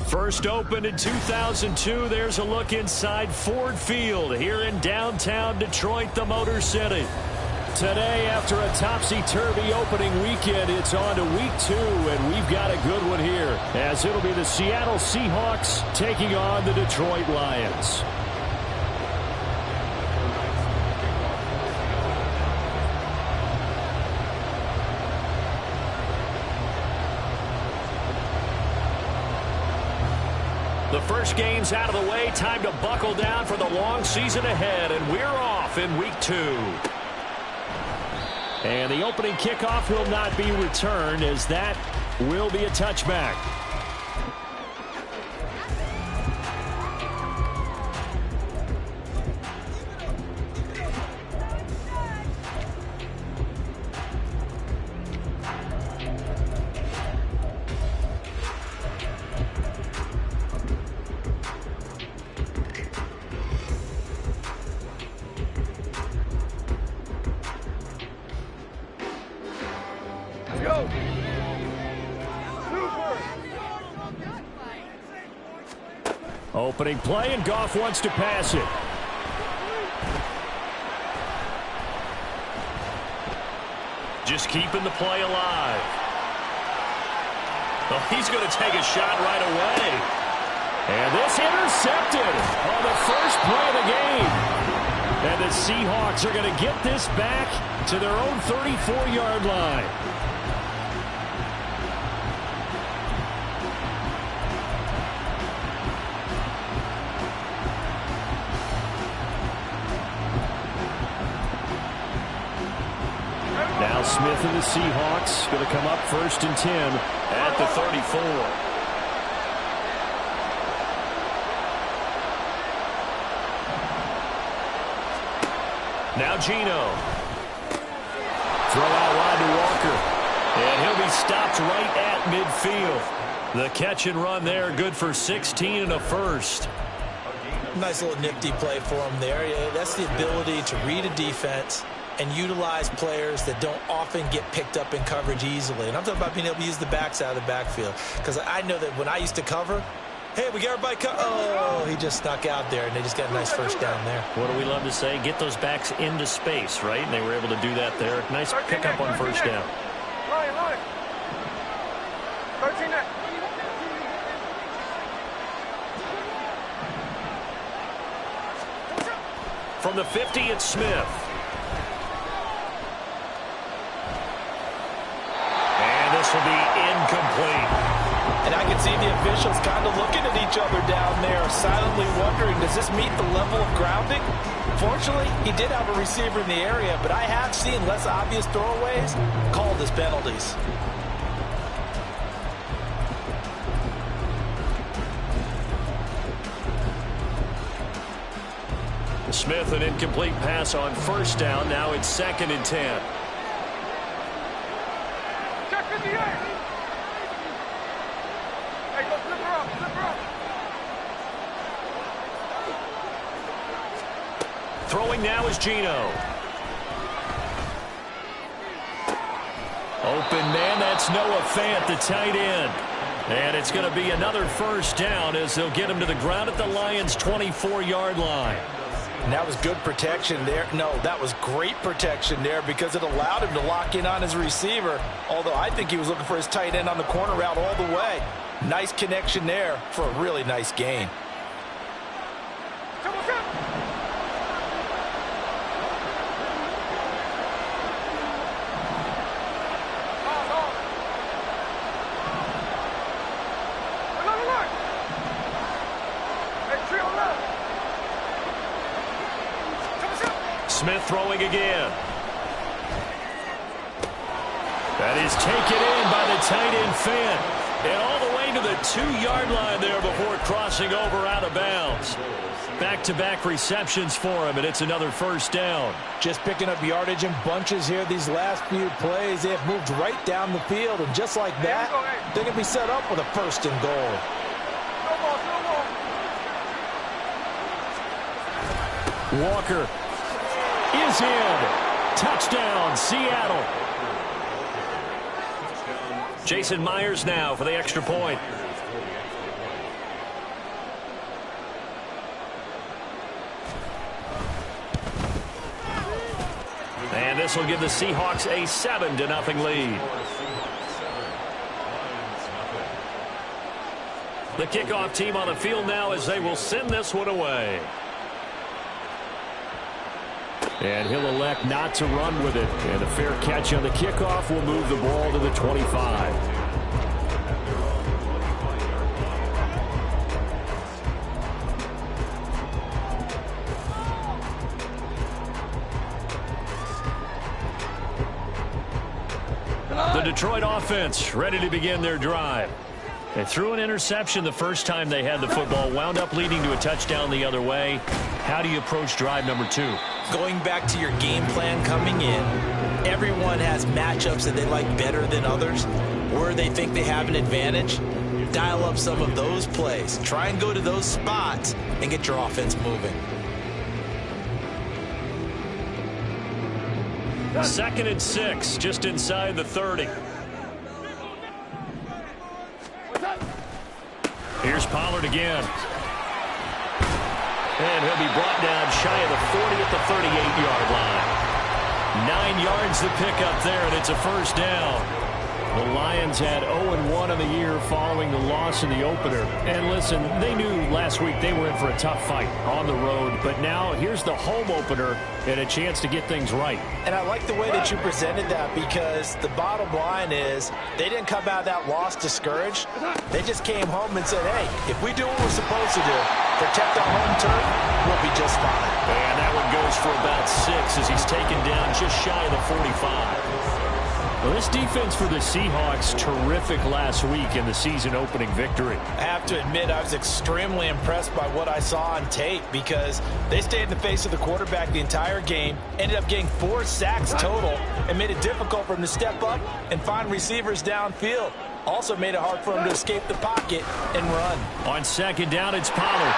First opened in 2002, there's a look inside Ford Field here in downtown Detroit, the Motor City. Today, after a topsy-turvy opening weekend, it's on to week 2, and we've got a good one here, as it'll be the Seattle Seahawks taking on the Detroit Lions. The first game's out of the way. Time to buckle down for the long season ahead, and we're off in week 2. And the opening kickoff will not be returned, as that will be a touchback. Opening play, and Goff wants to pass it. Just keeping the play alive. Well, he's going to take a shot right away. And this intercepted on the first play of the game. And the Seahawks are going to get this back to their own 34-yard line. Now Smith and the Seahawks going to come up 1st and 10 at the 34. Now Geno. Throw out wide to Walker. And he'll be stopped right at midfield. The catch and run there, good for 16 and a first. Nice little nifty play for him there. Yeah, that's the ability to read a defense and utilize players that don't often get picked up in coverage easily. And I'm talking about being able to use the backs out of the backfield. Because I know that when I used to cover, hey, we got everybody oh, he just snuck out there, and they just got a nice first down there. What do we love to say? Get those backs into space, right? And they were able to do that there. Nice pickup on first down. Line. 13 net. From the 50, it's Smith. This will be incomplete. And I can see the officials kind of looking at each other down there, silently wondering, does this meet the level of grounding? Fortunately, he did have a receiver in the area, but I have seen less obvious throwaways called as penalties. Smith, an incomplete pass on first down. Now it's 2nd and 10. Throwing now is Geno. Open man, that's Noah Fant, the tight end. And it's going to be another first down as they'll get him to the ground at the Lions' 24-yard line. And that was good protection there. No, that was great protection there because it allowed him to lock in on his receiver. Although I think he was looking for his tight end on the corner route all the way. Nice connection there for a really nice gain. Smith throwing again. That is taken in by the tight end Fant. And all the way to the 2-yard line there before crossing over out of bounds. Back-to-back receptions for him, and it's another first down. Just picking up yardage in bunches here these last few plays. They have moved right down the field, and just like that, they're going to be set up with a 1st and goal. Walker is in. Touchdown, Seattle. Jason Myers now for the extra point. this will give the Seahawks a 7-0 lead. The kickoff team on the field now as they will send this one away. And he'll elect not to run with it. And a fair catch on the kickoff will move the ball to the 25. The Detroit offense ready to begin their drive. They threw an interception the first time they had the football, wound up leading to a touchdown the other way. How do you approach drive number 2? Going back to your game plan coming in, everyone has matchups that they like better than others, where they think they have an advantage. Dial up some of those plays. Try and go to those spots and get your offense moving. 2nd and 6, just inside the 30. Here's Pollard again. And he'll be brought down shy of the 40 at the 38-yard line. 9 yards to pick up there, and it's a first down. The Lions had 0-1 on the year following the loss in the opener. And listen, they knew last week they were in for a tough fight on the road. But now here's the home opener and a chance to get things right. And I like the way that you presented that, because the bottom line is they didn't come out of that loss discouraged. They just came home and said, hey, if we do what we're supposed to do, protect our home turf, we'll be just fine. And that one goes for about 6 as he's taken down just shy of the 45. Well, this defense for the Seahawks, terrific last week in the season-opening victory. I have to admit, I was extremely impressed by what I saw on tape, because they stayed in the face of the quarterback the entire game, ended up getting 4 sacks total, and made it difficult for him to step up and find receivers downfield. Also made it hard for him to escape the pocket and run. On 2nd down, it's Pollard.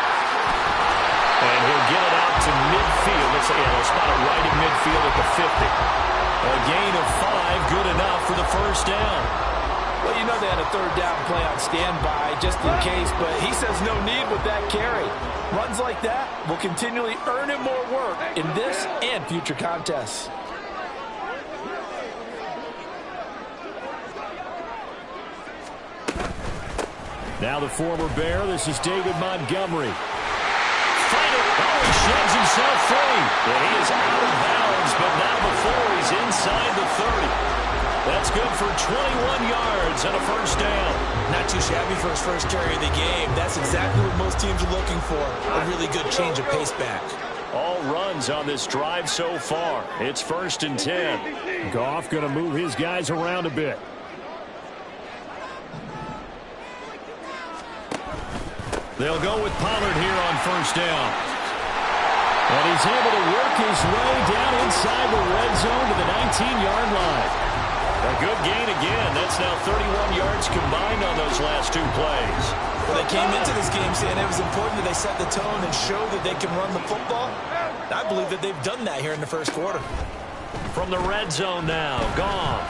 And he'll get it out to midfield. They'll spot it right in midfield at the 50. A gain of 5, good enough for the first down. Well, you know they had a 3rd down play on standby just in case, but he says no need with that carry. Runs like that will continually earn him more work in this and future contests. Now the former Bear, this is David Montgomery. Fight it. Oh, he sheds himself free. And he is out of bounds, but not before he's inside the 30. That's good for 21 yards and a first down. Not too shabby for his first carry of the game. That's exactly what most teams are looking for. A really good change of pace back. All runs on this drive so far. It's 1st and 10. Goff going to move his guys around a bit. They'll go with Pollard here on 1st down. And he's able to work his way down inside the red zone to the 19-yard line. A good gain again. That's now 31 yards combined on those last 2 plays. Well, they came into this game saying it was important that they set the tone and show that they can run the football. I believe that they've done that here in the first quarter. From the red zone now, Goff.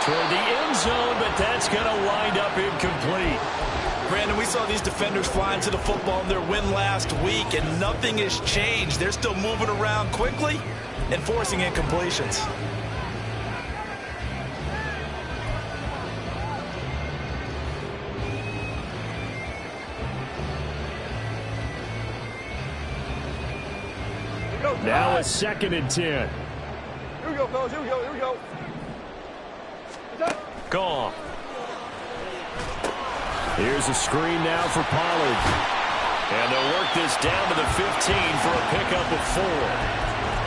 Toward the end zone, but that's going to wind up incomplete. Brandon, we saw these defenders flying to the football in their win last week, and nothing has changed. They're still moving around quickly and forcing incompletions. Now a 2nd and 10. Here we go, fellas. Here we go. Here we go. Goff. Here's a screen now for Pollard. And they'll work this down to the 15 for a pickup of 4.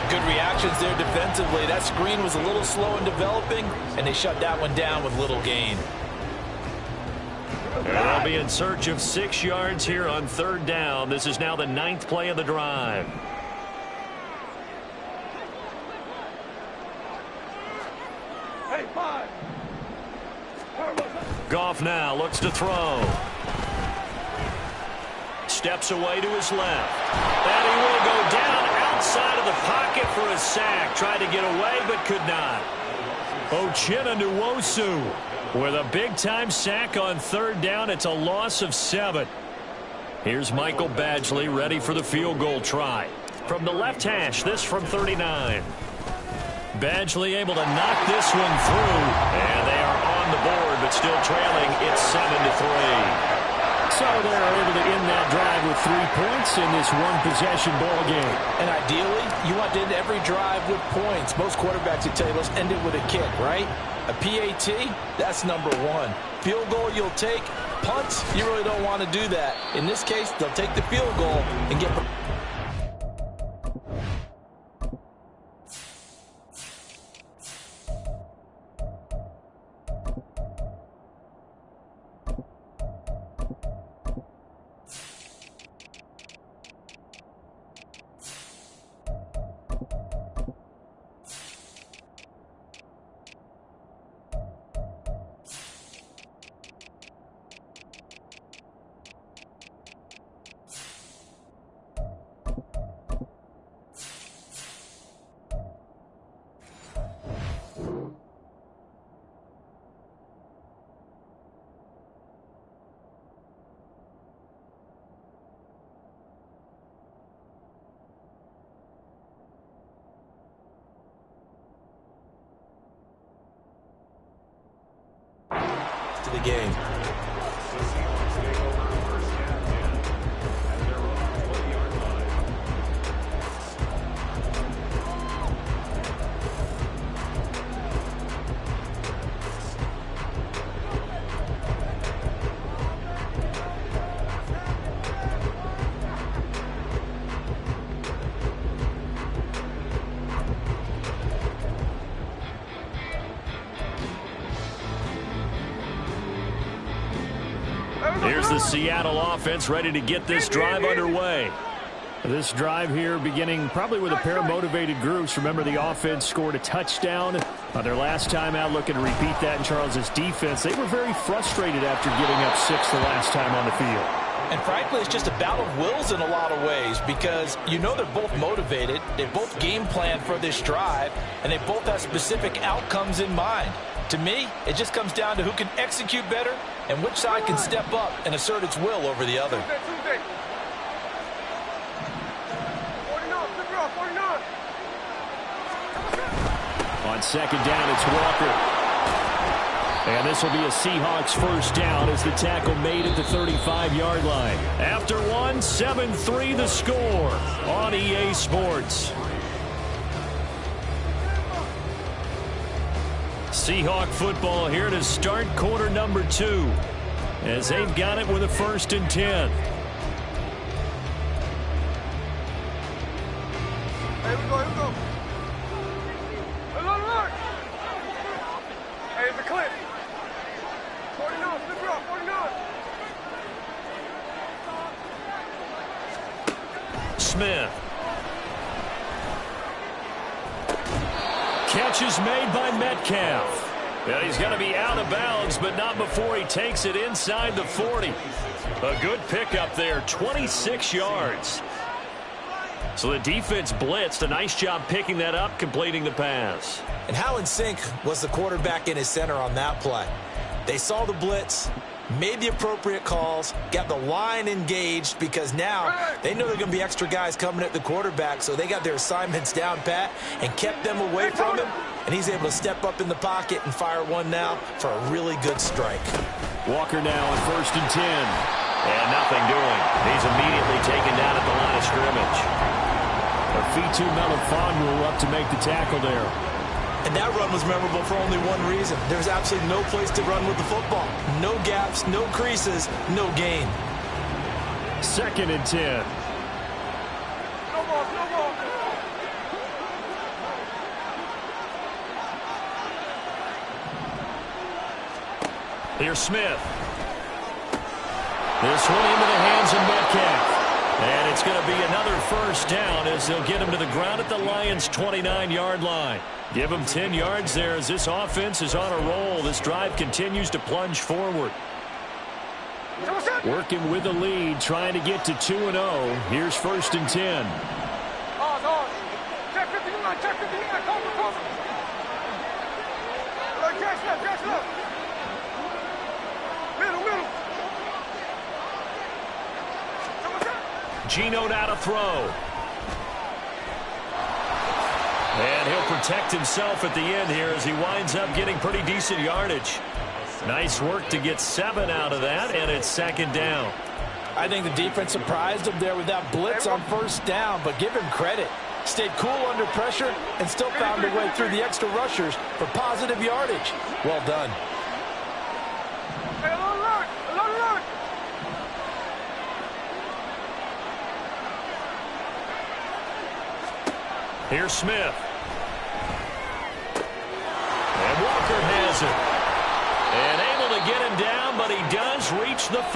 Good reactions there defensively. That screen was a little slow in developing, and they shut that one down with little gain. And they'll be in search of 6 yards here on 3rd down. This is now the 9th play of the drive. Hey, 5. Goff now looks to throw. Steps away to his left. And he will go down outside of the pocket for a sack. Tried to get away, but could not. Uchenna Nwosu with a big-time sack on 3rd down. It's a loss of 7. Here's Michael Badgley ready for the field goal try. From the left hash, this from 39. Badgley able to knock this one through. And they are on the board, but still trailing. It's 7-3. So they're able to end that drive with 3 points in this one-possession ball game. And ideally, you want to end every drive with points. Most quarterbacks would tell you, let's end it with a kick, right? A PAT, that's number one. Field goal you'll take. Punts, you really don't want to do that. In this case, they'll take the field goal and get... to the game. Here's the Seattle offense ready to get this drive underway. This drive here beginning probably with a pair of motivated groups. Remember, the offense scored a touchdown their last time out, looking to repeat that in Charles' defense. They were very frustrated after giving up 6 the last time on the field. And frankly, it's just a battle of wills in a lot of ways because you know they're both motivated. They both game plan for this drive, and they both have specific outcomes in mind. To me, it just comes down to who can execute better and which side can step up and assert its will over the other. On second down, it's Walker. And this will be a Seahawks first down as the tackle made at the 35-yard line. After one, 7-3 the score on EA Sports. Seahawk football here to start quarter number 2 as they've got it with a 1st and 10. Hey, here we go. Look. Hey, it's a clip. 49, flip it up, 49. Smith. Catch is made by Metcalf. Well, he's going to be out of bounds, but not before he takes it inside the 40. A good pickup there, 26 yards. So the defense blitzed. A nice job picking that up, completing the pass. And how in sync was the quarterback and his center on that play? They saw the blitz, made the appropriate calls, got the line engaged because now they know there are going to be extra guys coming at the quarterback, so they got their assignments down pat and kept them away from him, and he's able to step up in the pocket and fire one now for a really good strike. Walker now on 1st and 10. And nothing doing. He's immediately taken down at the line of scrimmage. Fitu Melifonwu up to make the tackle there. And that run was memorable for only one reason. There's absolutely no place to run with the football. No gaps, no creases, no gain. 2nd and 10. No ball. Here's Smith. This one into the hands of Metcalf. And it's going to be another 1st down as they'll get him to the ground at the Lions' 29-yard line. Give him 10 yards there as this offense is on a roll. This drive continues to plunge forward. Working with the lead, trying to get to 2-0. Here's 1st and 10. Check 59, cover. Catch left. Middle. Geno now to throw. protect himself at the end here as he winds up getting pretty decent yardage. Nice work to get 7 out of that, and it's second down. I think the defense surprised him there with that blitz on first down, but give him credit. Stayed cool under pressure and still found a way through the extra rushers for positive yardage. Well done. Hey, alert! Alert! Here's Smith. And Walker has it. And able to get him down, but he does reach the 5.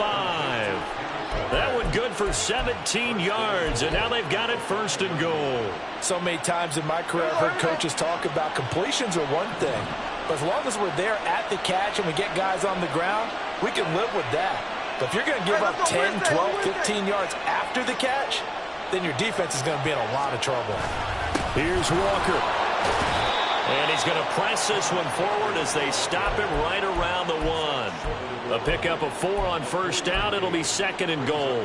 That one good for 17 yards, and now they've got it first and goal. So many times in my career I've heard coaches talk about completions are one thing, but as long as we're there at the catch and we get guys on the ground, we can live with that. But if you're going to give up 10, 12, 15 yards after the catch, then your defense is going to be in a lot of trouble. Here's Walker. And he's going to press this one forward as they stop him right around the 1. A pickup of 4 on first down. It'll be second and goal.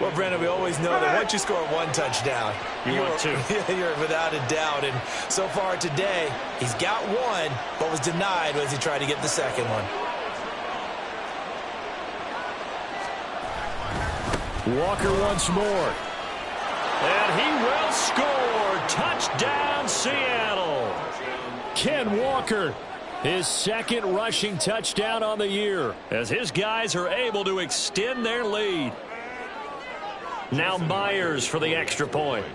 Well, Brendan, we always know that once you score 1 touchdown, you're without a doubt. And so far today, he's got 1, but was denied as he tried to get the second one. Walker once more. And he will score. Touchdown, Seattle. Ken Walker, his second rushing touchdown on the year, as his guys are able to extend their lead. Now Myers for the extra point.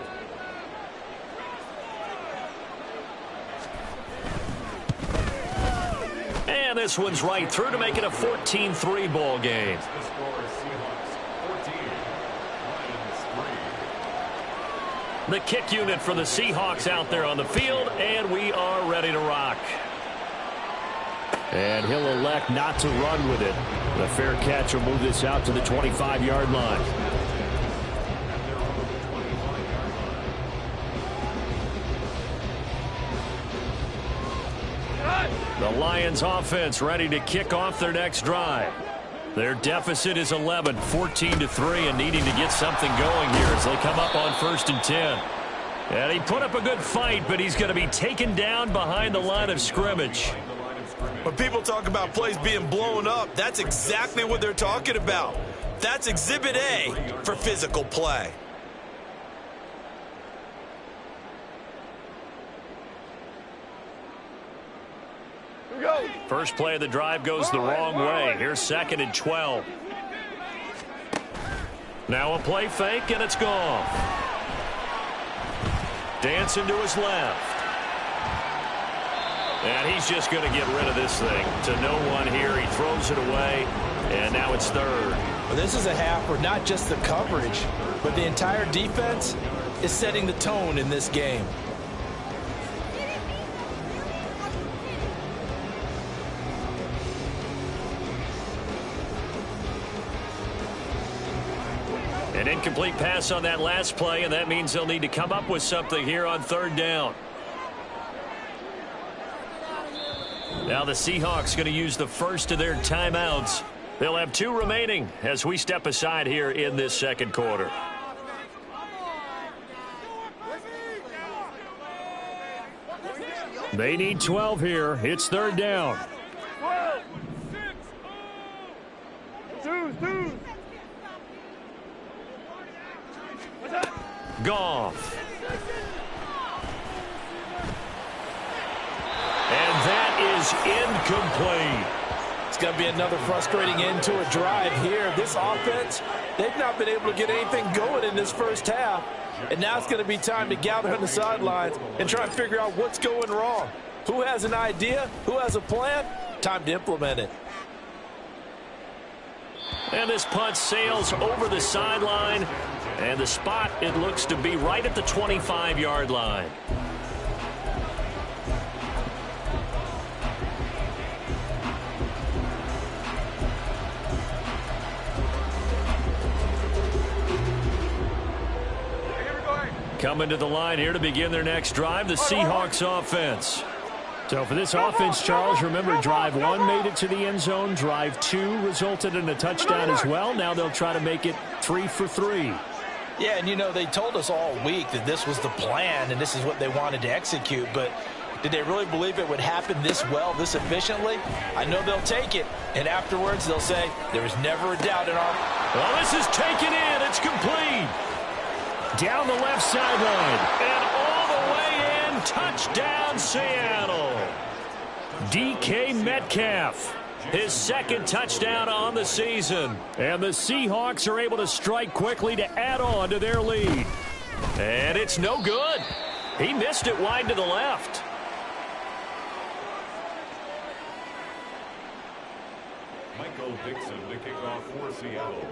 And this one's right through to make it a 14-3 ball game. The kick unit for the Seahawks out there on the field, and we are ready to rock. And he'll elect not to run with it. The fair catch will move this out to the 25-yard line. The Lions offense ready to kick off their next drive. Their deficit is 11, 14-3, and needing to get something going here as they come up on 1st and 10. And he put up a good fight, but he's going to be taken down behind the line of scrimmage. When people talk about plays being blown up, that's exactly what they're talking about. That's Exhibit A for physical play. Go. First play of the drive goes the wrong way. Here's 2nd and 12. Now a play fake, and it's gone. Dancing to his left. And he's just going to get rid of this thing to no one here. He throws it away, and now it's 3rd. Well, this is a half where not just the coverage, but the entire defense is setting the tone in this game. An incomplete pass on that last play, and that means they'll need to come up with something here on 3rd down. Now the Seahawks going to use the first of their timeouts. They'll have 2 remaining as we step aside here in this second quarter. They need 12 here. It's 3rd down. 12, 6, 2. Goff. And that is incomplete. It's going to be another frustrating end to a drive here. This offense, they've not been able to get anything going in this first half. And now it's going to be time to gather on the sidelines and try and figure out what's going wrong. Who has an idea? Who has a plan? Time to implement it. And this punt sails over the sideline. And the spot, it looks to be right at the 25-yard line. Coming to the line here to begin their next drive, the Seahawks offense. So for this offense, Charles, remember drive 1 made it to the end zone. Drive 2 resulted in a touchdown as well. Now they'll try to make it 3 for 3. Yeah, and you know, they told us all week that this was the plan and this is what they wanted to execute. But Did they really believe it would happen this well, this efficiently? I know they'll take it, and afterwards they'll say, there was never a doubt in our... Well, this is taken in. It's complete. Down the left sideline. And all the way in. Touchdown, Seattle. DK Metcalf. His second touchdown on the season. And the Seahawks are able to strike quickly to add on to their lead. And it's no good. He missed it wide to the left. Michael Dixon to kick off for Seattle.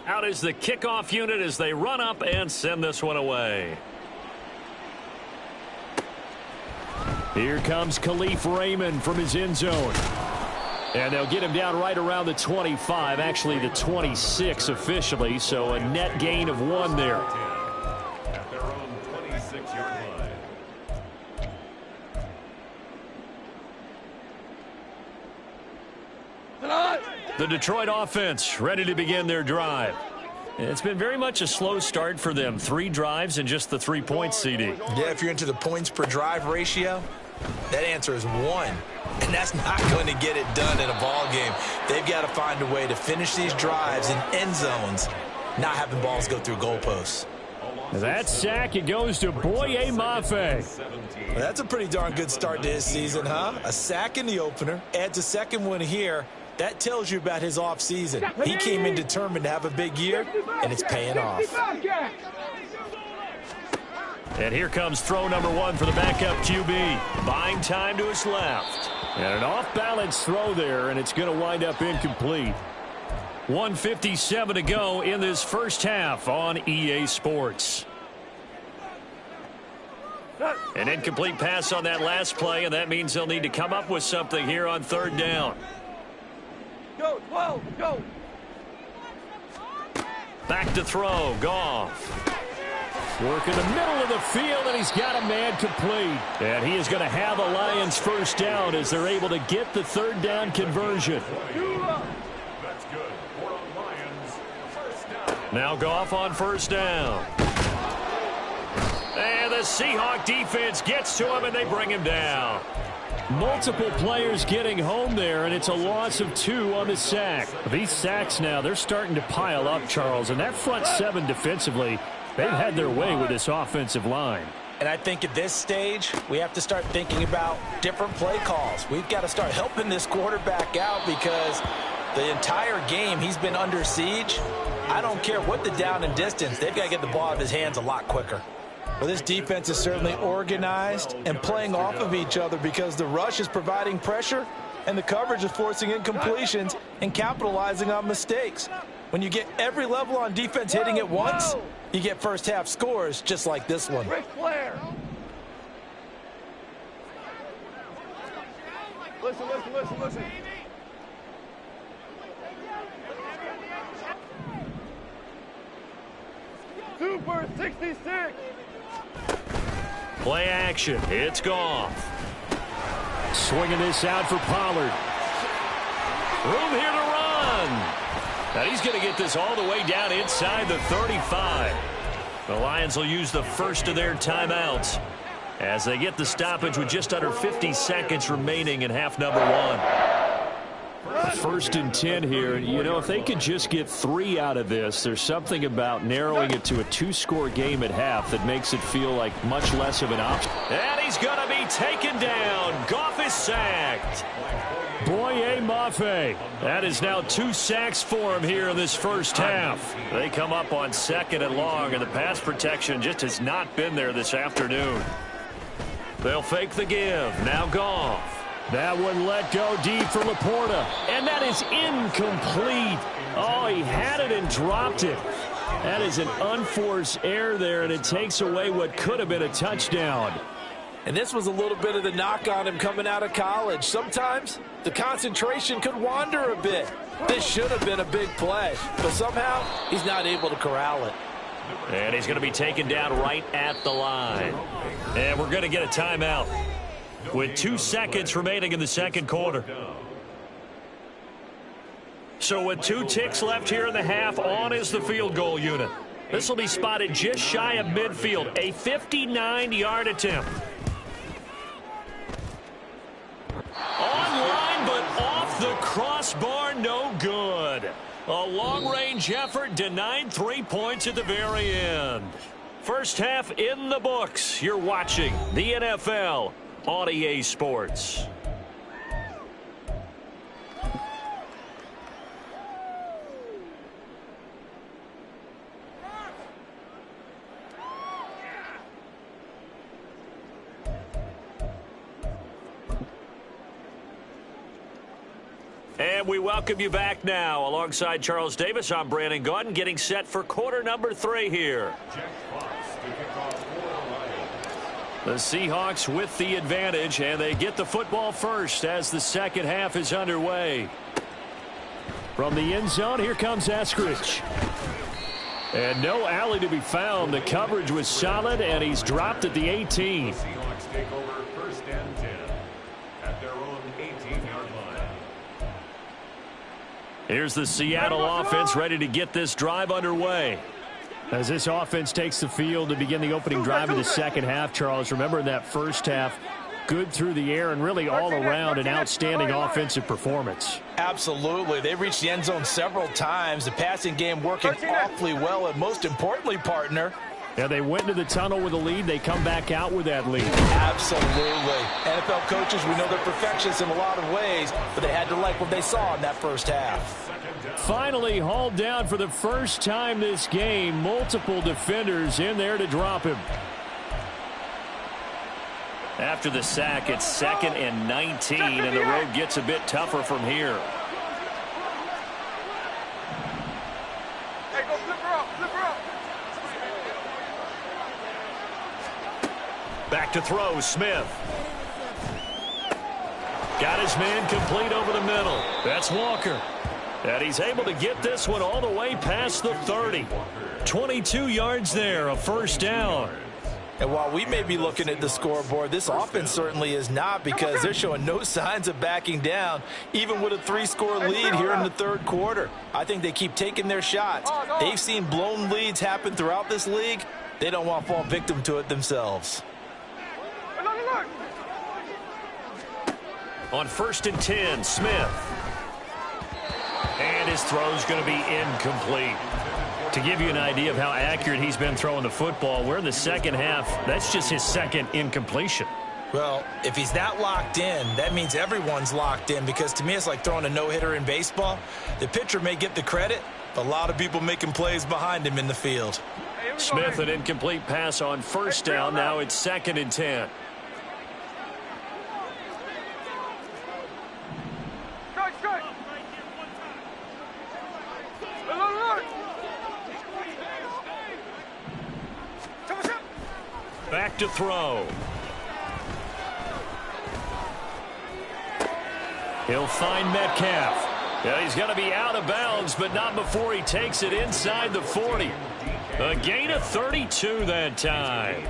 Out is the kickoff unit as they run up and send this one away. Here comes Khalif Raymond from his end zone. And they'll get him down right around the 25, actually the 26 officially, so a net gain of 1 there. At their own 26-yard line. The Detroit offense ready to begin their drive. It's been very much a slow start for them. 3 drives and just the 3 points, CD. Yeah, if you're into the points per drive ratio, that answer is 1. And that's not going to get it done in a ball game. They've got to find a way to finish these drives in end zones, not having balls go through goalposts. That sack, it goes to Boye Mafe. Well, that's a pretty darn good start to his season, huh? A sack in the opener, adds a second one here. That tells you about his offseason. He came in determined to have a big year, and it's paying off. And here comes throw number 1 for the backup QB. Buying time to his left. And an off-balance throw there, and it's going to wind up incomplete. 1:57 to go in this first half on EA Sports. An incomplete pass on that last play, and that means they'll need to come up with something here on 3rd down. Go, 12, go. Back to throw, Goff. Work in the middle of the field, and he's got a man complete. And he is going to have a Lions first down as they're able to get the 3rd down conversion. That's good. For the Lions, first down. Now Goff on 1st down. And the Seahawk defense gets to him, and they bring him down. Multiple players getting home there, and it's a loss of 2 on the sack. These sacks now, they're starting to pile up, Charles, and that front 7 defensively, they've had their way with this offensive line. And I think at this stage, we have to start thinking about different play calls. We've got to start helping this quarterback out because the entire game he's been under siege. I don't care what the down and distance, they've got to get the ball out of his hands a lot quicker. Well, this defense is certainly organized and playing off of each other because the rush is providing pressure and the coverage is forcing incompletions and capitalizing on mistakes. When you get every level on defense hitting at once, you get first half scores just like this one. Ric Flair. Listen, listen, listen, listen. Super 66. Play action. It's Goff. Swinging this out for Pollard. Room here to run. Now he's going to get this all the way down inside the 35. The Lions will use the first of their timeouts as they get the stoppage with just under 50 seconds remaining in half number 1. 1st and 10 here. You know, if they could just get 3 out of this, there's something about narrowing it to a 2-score game at half that makes it feel like much less of an option. And he's going to be taken down. Goff is sacked. Boye Mafe. That is now 2 sacks for him here in this first half. They come up on 2nd and long, and the pass protection just has not been there this afternoon. They'll fake the give. Now Goff. That one let go deep for Laporta. And that is incomplete. Oh, he had it and dropped it. That is an unforced error there, and it takes away what could have been a touchdown. And this was a little bit of the knock on him coming out of college. Sometimes the concentration could wander a bit. This should have been a big play, but somehow he's not able to corral it. And he's going to be taken down right at the line. And we're going to get a timeout with 2 seconds remaining in the 2nd quarter. So with 2 ticks left here in the half, on is the field goal unit. This will be spotted just shy of midfield, a 59-yard attempt. A long-range effort denied 3 points at the very end. First half in the books. You're watching the NFL on EA Sports. And we welcome you back now. Alongside Charles Davis, I'm Brandon Gaudin, getting set for quarter number 3 here. The Seahawks with the advantage, and they get the football first as the second half is underway. From the end zone, here comes Eskridge. And no alley to be found. The coverage was solid, and he's dropped at the 18. Seahawks take over first and 10 at their own 18-yard line. Here's the Seattle offense ready to get this drive underway. As this offense takes the field to begin the opening drive of the second half, Charles, remember in that first half, good through the air and really all around an outstanding offensive performance. Absolutely. They reached the end zone several times. The passing game working awfully well, and most importantly, partner, yeah, they went into the tunnel with a lead. They come back out with that lead. absolutely. NFL coaches, we know they're perfectionists in a lot of ways, but they had to like what they saw in that first half. Finally hauled down for the first time this game. Multiple defenders in there to drop him. After the sack, it's 2nd and 19, and the road gets a bit tougher from here. Hey, go flip her up, flip her up. Back to throw, Smith. Got his man complete over the middle. That's Walker. And he's able to get this one all the way past the 30. 22 yards there, a first down. And while we may be looking at the scoreboard, this offense certainly is not, because they're showing no signs of backing down, even with a 3-score lead here in the third quarter. I think they keep taking their shots. They've seen blown leads happen throughout this league. They don't want to fall victim to it themselves. On 1st and 10, Smith. And his throw's going to be incomplete. To give you an idea of how accurate he's been throwing the football, we're in the second half. That's just his second incompletion. Well, if he's that locked in, that means everyone's locked in, because to me it's like throwing a no-hitter in baseball. The pitcher may get the credit, but a lot of people making plays behind him in the field. Smith, an incomplete pass on first down. Now it's 2nd and 10. Back to throw. He'll find Metcalf. Yeah, he's going to be out of bounds, but not before he takes it inside the 40. A gain of 32 that time.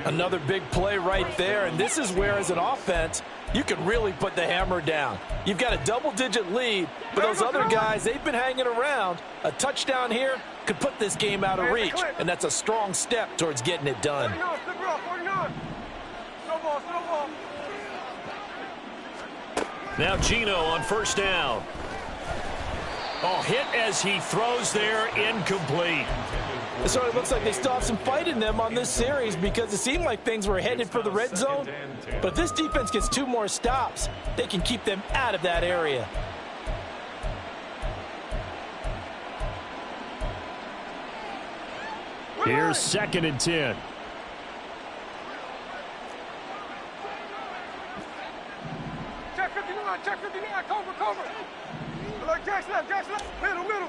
Another big play right there, and this is where, as an offense, you can really put the hammer down. You've got a double-digit lead, but those other guys, they've been hanging around. A touchdown here could put this game out of reach, and that's a strong step towards getting it done. Now Gino on first down. Oh, hit as he throws there, incomplete. It sort of looks like they still have some fight in them on this series, because it seemed like things were headed for the red zone. But if this defense gets 2 more stops, they can keep them out of that area. Here's 2nd and 10. Check 59, check 59, cover. Like Jack's left, middle.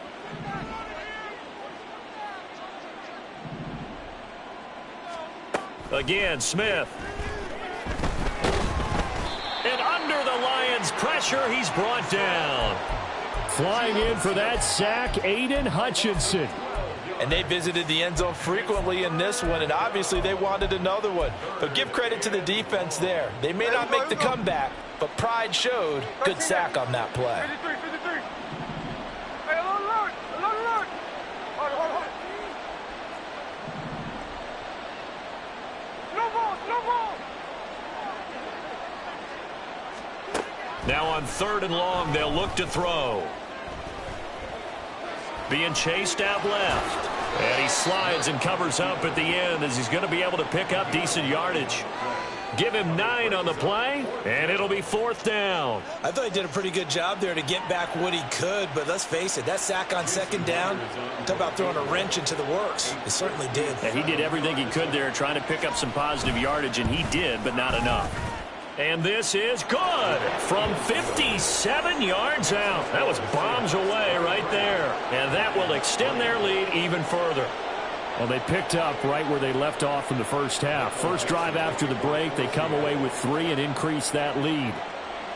Again, Smith. And under the Lions' pressure, he's brought down. Flying in for that sack, Aiden Hutchinson. And they visited the end zone frequently in this one, and obviously they wanted another one. But give credit to the defense there. They may not make the comeback, but pride showed. Good sack on that play. 53. Hey, alert. Hold. No ball. Now on 3rd and long, they'll look to throw. being chased out left. And he slides and covers up at the end as he's going to be able to pick up decent yardage. Give him 9 on the play, and it'll be 4th down. I thought he did a pretty good job there to get back what he could, but let's face it, that sack on 2nd down, talk about throwing a wrench into the works. It certainly did. And he did everything he could there trying to pick up some positive yardage, and he did, but not enough. And this is good from 57 yards out. That was bombs away right there. And that will extend their lead even further. Well, they picked up right where they left off in the first half. First drive after the break, they come away with 3 and increase that lead.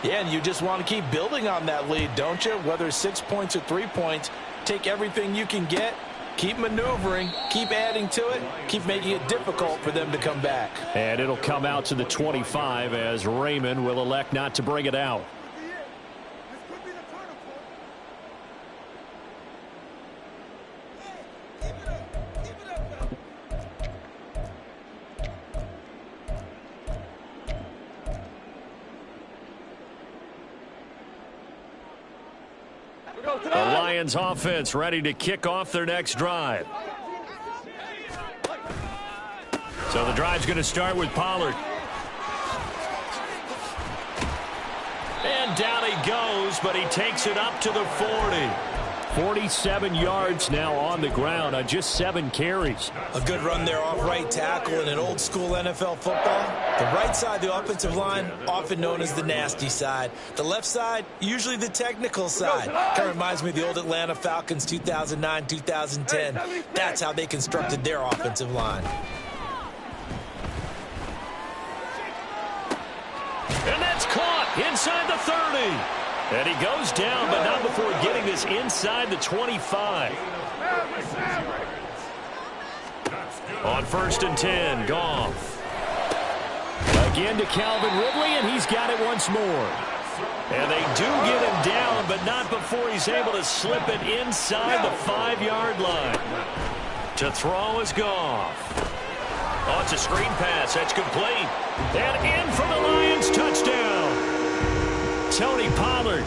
Yeah, and you just want to keep building on that lead, don't you? Whether it's 6 points or 3 points, take everything you can get, keep maneuvering, keep adding to it, keep making it difficult for them to come back. And it'll come out to the 25 as Raymond will elect not to bring it out. The Lions offense ready to kick off their next drive. So the drive's going to start with Pollard. And down he goes, but he takes it up to the 40. 47 yards now on the ground on just 7 carries. A good run there off right tackle in an old school NFL football. The right side, the offensive line, often known as the nasty side. The left side, usually the technical side. Kind of reminds me of the old Atlanta Falcons 2009, 2010. That's how they constructed their offensive line. And that's caught inside the 30. And he goes down, but not before getting this inside the 25. On 1st and 10, Goff. Again to Calvin Ridley, and he's got it once more. And they do get him down, but not before he's able to slip it inside the 5-yard line. To throw is Goff. Oh, it's a screen pass. That's complete. And in for the Lions touchdown. Tony Pollard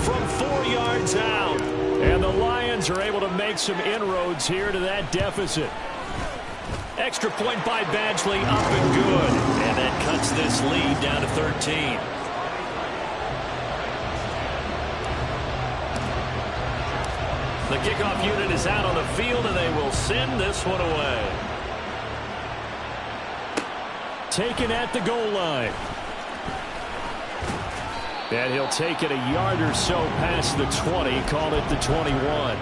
from 4 yards out. And the Lions are able to make some inroads here to that deficit. Extra point by Badgley, up and good. And that cuts this lead down to 13. The kickoff unit is out on the field, and they will send this one away. Taken at the goal line. And he'll take it a yard or so past the 20, call it the 21.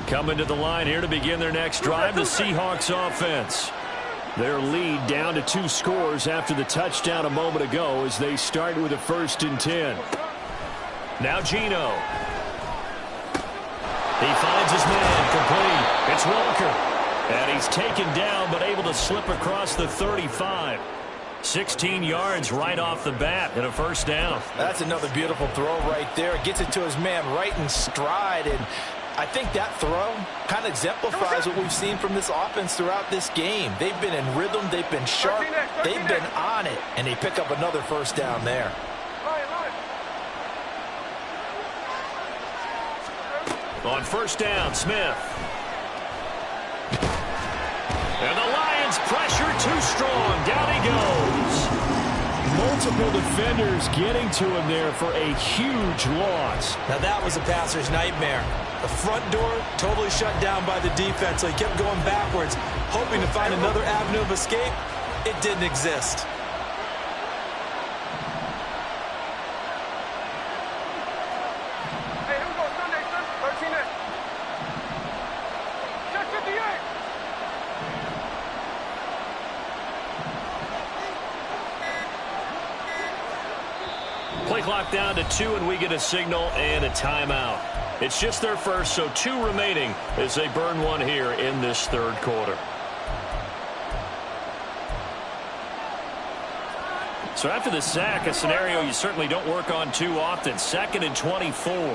Coming to the line here to begin their next drive, the Seahawks offense. Their lead down to 2 scores after the touchdown a moment ago as they start with a 1st and 10. Now Geno. He finds his man complete. It's Walker. And he's taken down but able to slip across the 35. 16 yards right off the bat and a 1st down. That's another beautiful throw right there. Gets it to his man right in stride, and I think that throw kind of exemplifies what we've seen from this offense throughout this game. They've been in rhythm, they've been sharp, they've been on it, and they pick up another 1st down there. On 1st down, Smith. And the Lions pressure too strong. Down he goes. Multiple defenders getting to him there for a huge loss. Now that was a passer's nightmare. The front door totally shut down by the defense, so he kept going backwards, hoping to find another avenue of escape. It didn't exist. Hey, here we go, Sunday, son. 13 Check 58. Play clock down to 2, and we get a signal and a timeout. It's just their first, so 2 remaining as they burn one here in this 3rd quarter. So after the sack, a scenario you certainly don't work on too often. 2nd and 24. Line.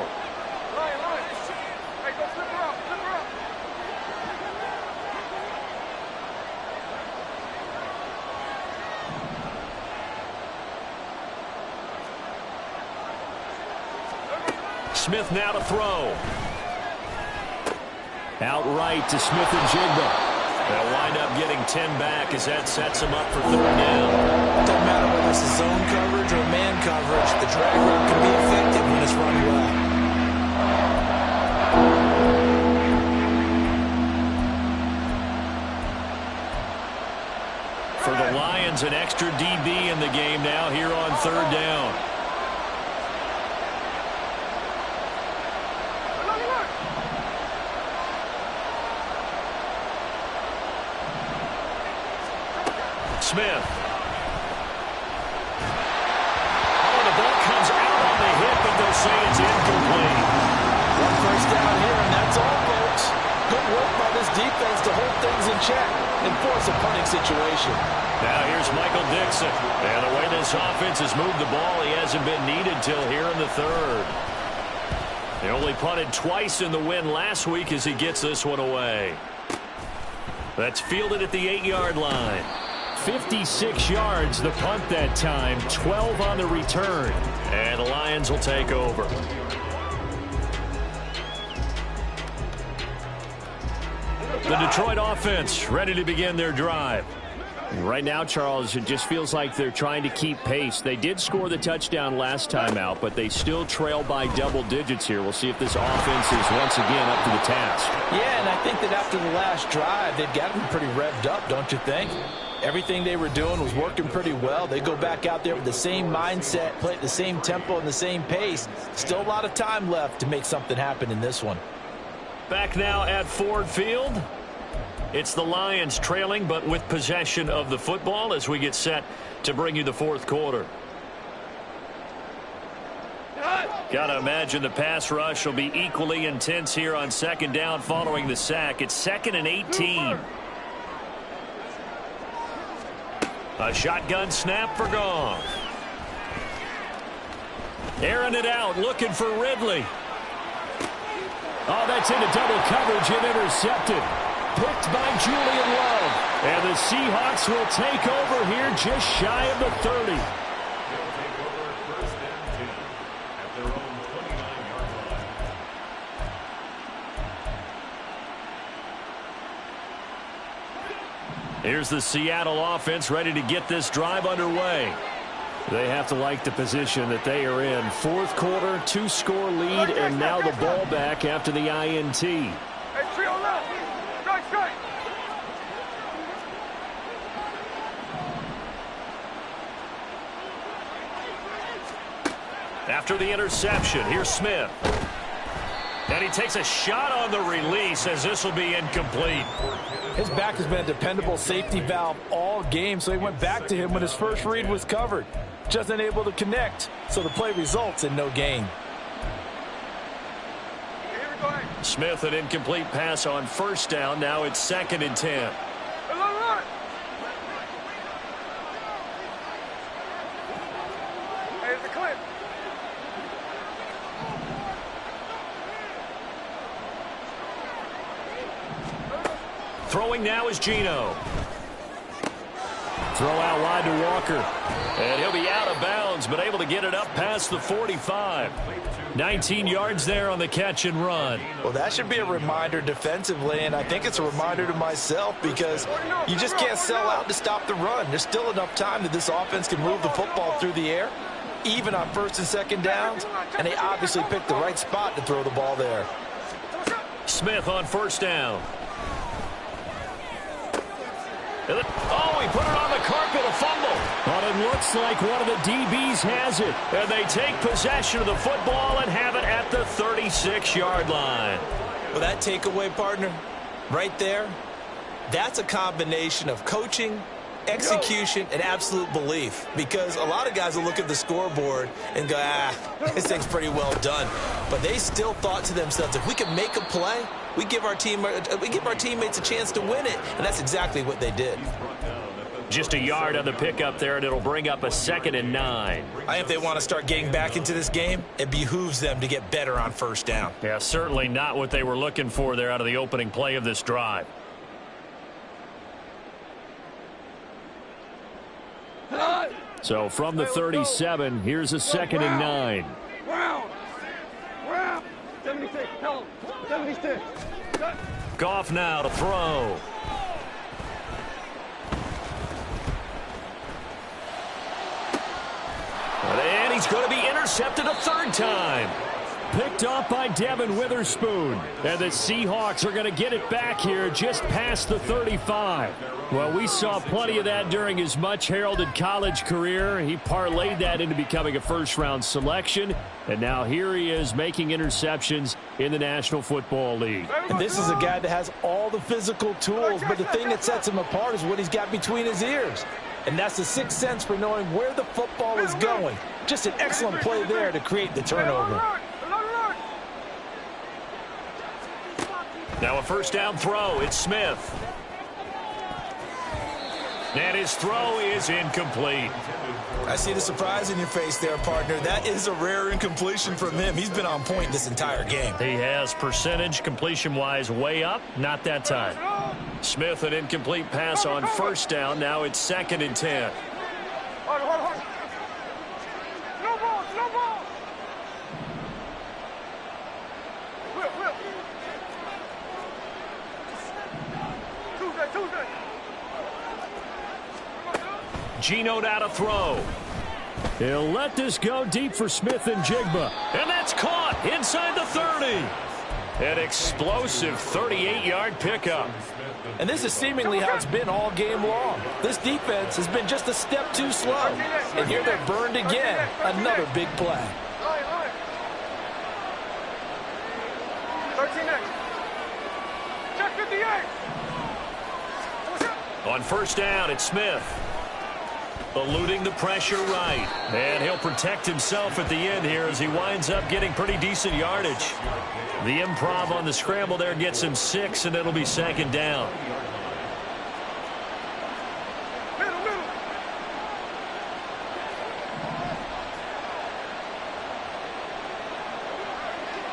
Hey, go flip her up. Smith now to throw. Outright to Smith and Jigba. They'll wind up getting 10 back as that sets them up for 3rd down. Doesn't matter whether it's a zone coverage or man coverage. The drag route can be effective when it's run well. For the Lions, an extra DB in the game now here on 3rd down. Smith. Oh, the ball comes out on the hit, but they'll say it's incomplete. 1 first down here, and that's all, folks. Good work by this defense to hold things in check and force a punting situation. Now here's Michael Dixon. And the way this offense has moved the ball, he hasn't been needed till here in the 3rd. They only punted twice in the win last week as he gets this one away. That's fielded at the 8-yard line. 56 yards the punt that time, 12 on the return. And the Lions will take over. The Detroit offense ready to begin their drive. Right now, Charles, it just feels like they're trying to keep pace. They did score the touchdown last time out, but they still trail by double digits here. We'll see if this offense is once again up to the task. Yeah, and I think that after the last drive, they've got them pretty revved up, don't you think? Everything they were doing was working pretty well. They go back out there with the same mindset, play at the same tempo and the same pace. Still a lot of time left to make something happen in this one. Back now at Ford Field. It's the Lions trailing, but with possession of the football as we get set to bring you the 4th quarter. Got to imagine the pass rush will be equally intense here on 2nd down following the sack. It's 2nd and 18. A shotgun snap for Goff. Airing it out, looking for Ridley. Oh, that's into double coverage and intercepted. Picked by Julian Love. And the Seahawks will take over here just shy of the 30. They'll take over 1st and 10 at their own 29-yard line. Here's the Seattle offense ready to get this drive underway. They have to like the position that they are in. 4th quarter, 2-score lead, and now the ball back after the INT. Hey, trio left. Strike. After the interception, here's Smith. And he takes a shot on the release as this will be incomplete. His back has been a dependable safety valve all game, so he went back to him when his first read was covered. Just unable to connect, so the play results in no gain. Smith, an incomplete pass on 1st down. Now it's 2nd and 10. Here's the clip. Throwing now is Geno. Throw out wide to Walker. And he'll be out of bounds, but able to get it up past the 45. 19 yards there on the catch and run. Well, that should be a reminder defensively, and I think it's a reminder to myself because you just can't sell out to stop the run. There's still enough time that this offense can move the football through the air, even on 1st and 2nd downs, and they obviously picked the right spot to throw the ball there. Smith on 1st down. Oh, he put it on the carpet, a fumble. But it looks like one of the DBs has it. And they take possession of the football and have it at the 36-yard line. Well, that takeaway, partner, right there, that's a combination of coaching, execution, and absolute belief. Because a lot of guys will look at the scoreboard and go, this thing's pretty well done. But they still thought to themselves, if we can make a play, we give our teammates a chance to win it. And that's exactly what they did. He's brought down at the Just a yard on the pickup there, and it'll bring up a 2nd and 9. I think if they want to start getting back into this game, it behooves them to get better on first down. Yeah, certainly not what they were looking for there out of the opening play of this drive. So from the 37, here's a 2nd and 9. Round. 76. Tell him. 76. Goff now to throw. And he's going to be intercepted a 3rd time. Picked off by Devin Witherspoon. And the Seahawks are going to get it back here just past the 35. Well, we saw plenty of that during his much-heralded college career. He parlayed that into becoming a first-round selection. And now here he is making interceptions in the National Football League. And this is a guy that has all the physical tools, but the thing that sets him apart is what he's got between his ears. And that's the sixth sense for knowing where the football is going. Just an excellent play there to create the turnover. Now a first down throw. It's Smith. And his throw is incomplete. I see the surprise in your face there, partner. That is a rare incompletion from him. He's been on point this entire game. He has percentage completion-wise way up. Not that time. Smith, an incomplete pass on first down. Now it's 2nd and 10. Hold. No ball. Will. Tuesday. Geno now to throw. He'll let this go deep for Smith and Jigba. And that's caught inside the 30. An explosive 38-yard pickup. And this is seemingly how it's been all game long. This defense has been just a step too slow. And here they're burned again. Another big play. 13 next. Check 58. On first down, it's Smith. Eluding the pressure right. And he'll protect himself at the end here as he winds up getting pretty decent yardage. The improv on the scramble there gets him 6, and it'll be 2nd down. Middle.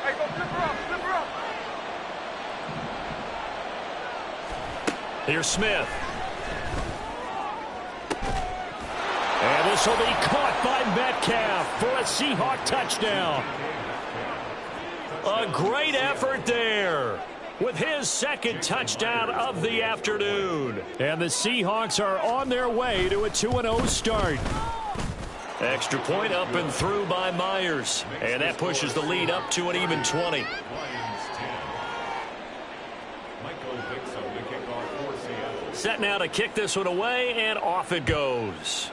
Hey, go flip her up. Here's Smith. And this will be caught by Metcalf for a Seahawk touchdown. A great effort there with his 2nd touchdown of the afternoon. And the Seahawks are on their way to a 2-0 start. Extra point up and through by Myers. And that pushes the lead up to an even 20. Set now to kick this one away, and off it goes.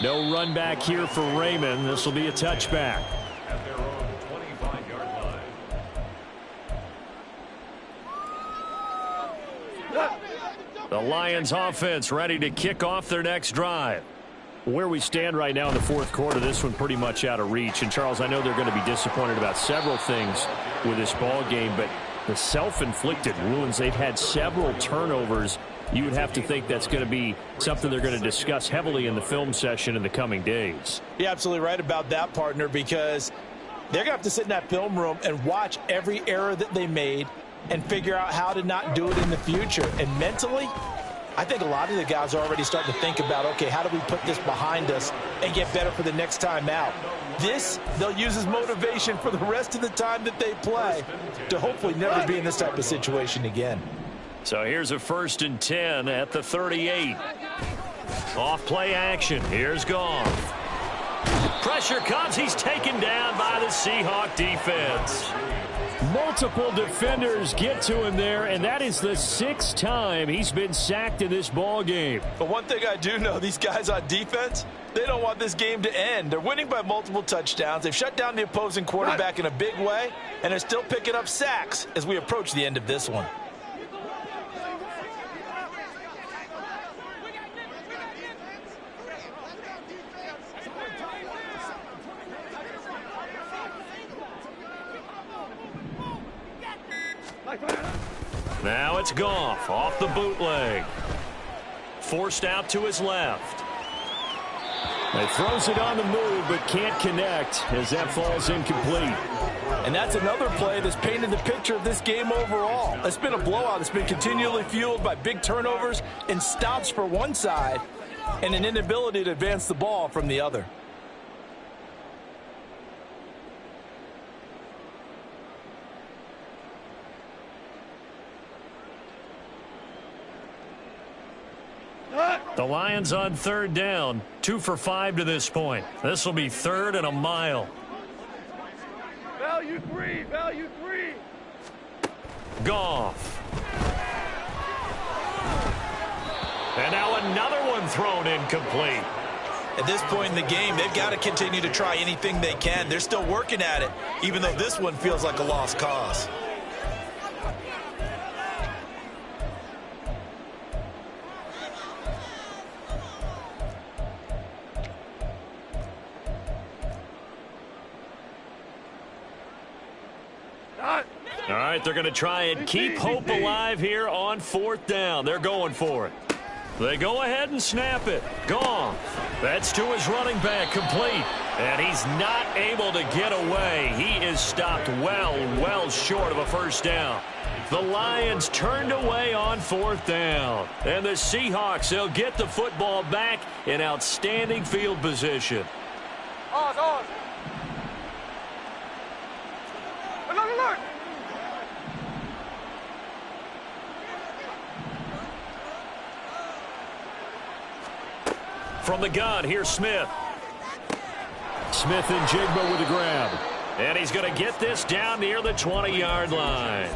No run back here for Raymond. This will be a touchback. At their own 25-yard line. The Lions offense ready to kick off their next drive. Where we stand right now in the 4th quarter, this one pretty much out of reach. And, Charles, I know they're going to be disappointed about several things with this ball game, but the self-inflicted wounds, they've had several turnovers. You would have to think that's going to be something they're going to discuss heavily in the film session in the coming days. You're absolutely right about that, partner, because they're going to have to sit in that film room and watch every error that they made and figure out how to not do it in the future. And mentally, I think a lot of the guys are already starting to think about, okay, how do we put this behind us and get better for the next time out? This, they'll use as motivation for the rest of the time that they play to hopefully never be in this type of situation again. So here's a 1st and 10 at the 38. Off play action. Here's Goff. Pressure comes. He's taken down by the Seahawk defense. Multiple defenders get to him there, and that is the 6th time he's been sacked in this ball game. But one thing I do know, these guys on defense, they don't want this game to end. They're winning by multiple touchdowns. They've shut down the opposing quarterback in a big way, and they're still picking up sacks as we approach the end of this one. Now it's Goff off the bootleg. Forced out to his left. He throws it on the move but can't connect as that falls incomplete. And that's another play that's painted the picture of this game overall. It's been a blowout. It's been continually fueled by big turnovers and stops for one side and an inability to advance the ball from the other. The Lions on third down, 2 for 5 to this point. This will be third and a mile. Value three. Goff. And now another one thrown incomplete. At this point in the game, they've got to continue to try anything they can. They're still working at it, even though this one feels like a lost cause. All right, they're going to try and keep hope alive here on fourth down. They're going for it. They go ahead and snap it. Gone. That's to his running back, complete. And he's not able to get away. He is stopped well short of a first down. The Lions turned away on fourth down. And the Seahawks, they'll get the football back in outstanding field position. Ours. Look. From the gun, here's Smith. Smith and Jigba with the grab. And he's going to get this down near the 20-yard line.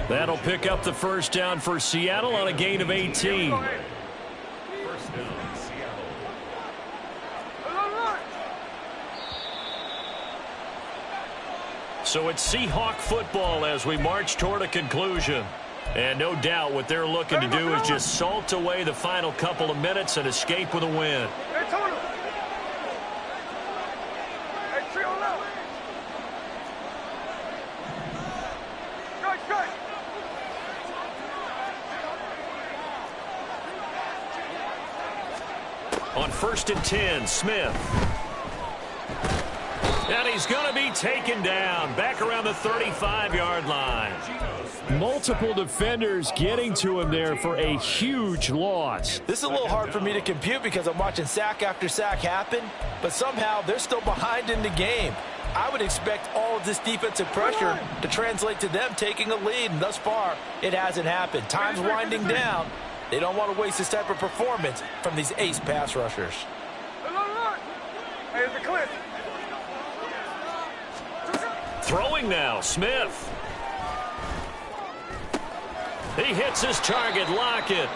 That'll pick up the first down for Seattle on a gain of 18. First down, Seattle. Look. So it's Seahawk football as we march toward a conclusion. And no doubt what they're looking to do is just salt away the final couple of minutes and escape with a win. Hey, Tony. Hey, trio left. Strike. On 1st and 10, Smith. And he's going to be taken down back around the 35-yard line. Multiple defenders getting to him there for a huge loss. This is a little hard for me to compute because I'm watching sack after sack happen, but somehow they're still behind in the game. I would expect all of this defensive pressure to translate to them taking a lead, and thus far, it hasn't happened. Time's winding down. They don't want to waste this type of performance from these ace pass rushers. Look. Hey, it's a clip. Throwing now, Smith. He hits his target, Lockett.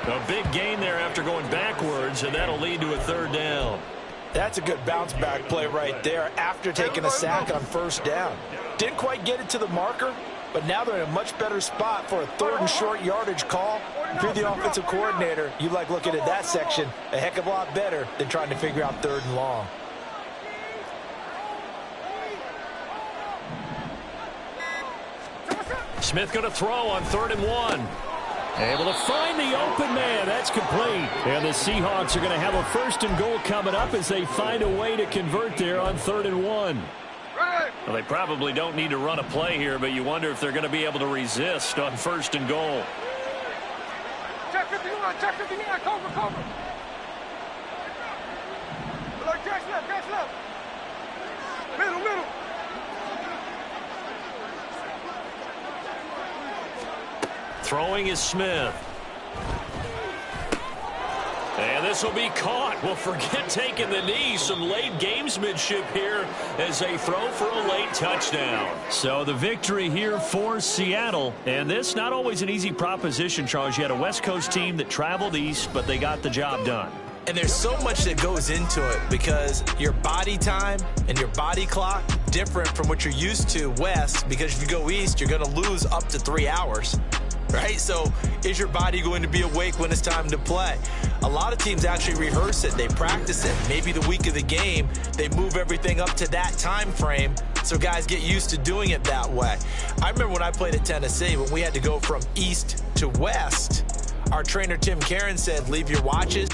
A big gain there after going backwards, and that'll lead to a third down. That's a good bounce back play right there after taking a sack on first down. Didn't quite get it to the marker, but now they're in a much better spot for a third and short yardage call. If you're the offensive coordinator, you like looking at that section a heck of a lot better than trying to figure out third and long. Smith going to throw on 3rd and 1. Able to find the open man. That's complete. And the Seahawks are going to have a 1st and goal coming up as they find a way to convert there on 3rd and 1. Well, they probably don't need to run a play here, but you wonder if they're going to be able to resist on 1st and goal. Check 51, cover. Look, catch left. Middle. Throwing is Smith. And this will be caught. Well, forget taking the knee. Some late gamesmanship here as they throw for a late touchdown. So the victory here for Seattle. And this not always an easy proposition, Charles. You had a West Coast team that traveled east, but they got the job done. And there's so much that goes into it because your body time and your body clock different from what you're used to west, because if you go east, you're going to lose up to 3 hours. Right? So is your body going to be awake when it's time to play? A lot of teams actually rehearse it. They practice it. Maybe the week of the game, they move everything up to that time frame so guys get used to doing it that way. I remember when I played at Tennessee, when we had to go from east to west, our trainer Tim Caron said, leave your watches